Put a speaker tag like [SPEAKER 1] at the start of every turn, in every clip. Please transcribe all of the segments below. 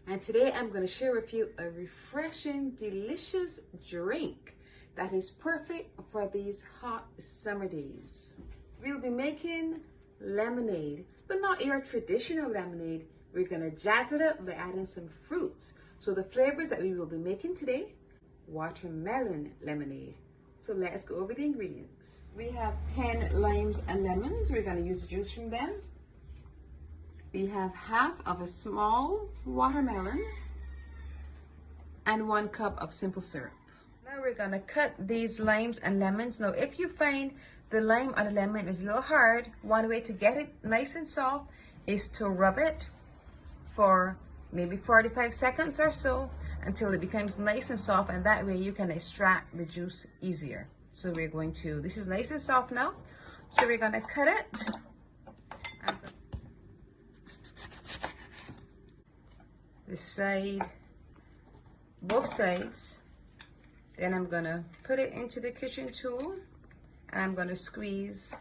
[SPEAKER 1] And today I'm going to share with you a refreshing, delicious drink that is perfect for these hot summer days. We'll be making lemonade, but not your traditional lemonade. We're going to jazz it up by adding some fruits. So the flavors that we will be making today, watermelon lemonade. So let's go over the ingredients. We have 10 limes and lemons. We're going to use the juice from them. We have half of a small watermelon and 1 cup of simple syrup. Now we're going to cut these limes and lemons. Now if you find the lime or the lemon is a little hard, one way to get it nice and soft is to rub it for maybe 45 seconds or so until it becomes nice and soft, and that way you can extract the juice easier. So we're going to, this is nice and soft now, so we're going to cut it. This side, both sides. Then I'm going to put it into the kitchen tool and I'm going to squeeze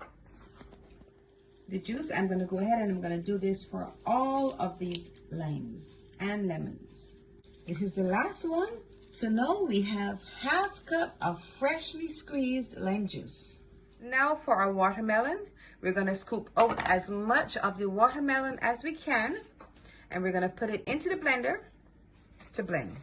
[SPEAKER 1] the juice. I'm going to go ahead and I'm going to do this for all of these limes and lemons. This is the last one. So now we have half cup of freshly squeezed lime juice. Now for our watermelon, we're going to scoop out as much of the watermelon as we can, and we're going to put it into the blender to blend.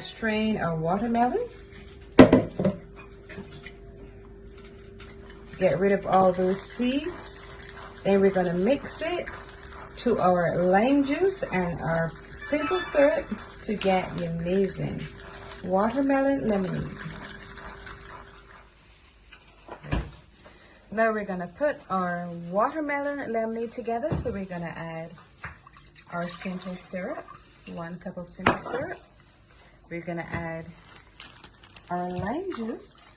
[SPEAKER 1] Strain our watermelon. Get rid of all those seeds. Then we're going to mix it to our lime juice and our simple syrup to get the amazing watermelon lemonade. Now we're going to put our watermelon lemonade together. So we're going to add our simple syrup, 1 cup of simple syrup. We're going to add our lime juice,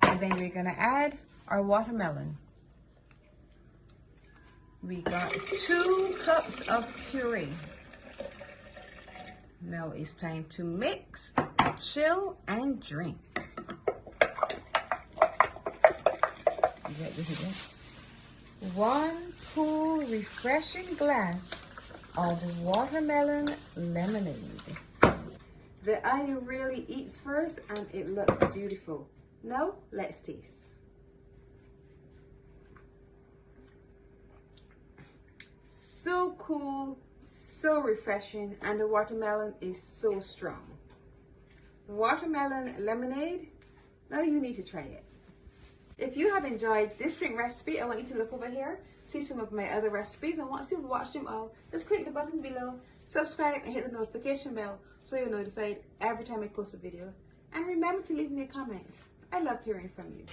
[SPEAKER 1] and then we're going to add our watermelon. We got 2 cups of puree. Now it's time to mix, chill, and drink. One cool, refreshing glass of watermelon lemonade. The eye really eats first and it looks beautiful. Now let's taste. So cool, so refreshing, and the watermelon is so strong. Watermelon lemonade, now you need to try it. If you have enjoyed this drink recipe, I want you to look over here, see some of my other recipes, and once you've watched them all, just click the button below, subscribe, and hit the notification bell so you're notified every time I post a video. And remember to leave me a comment. I love hearing from you.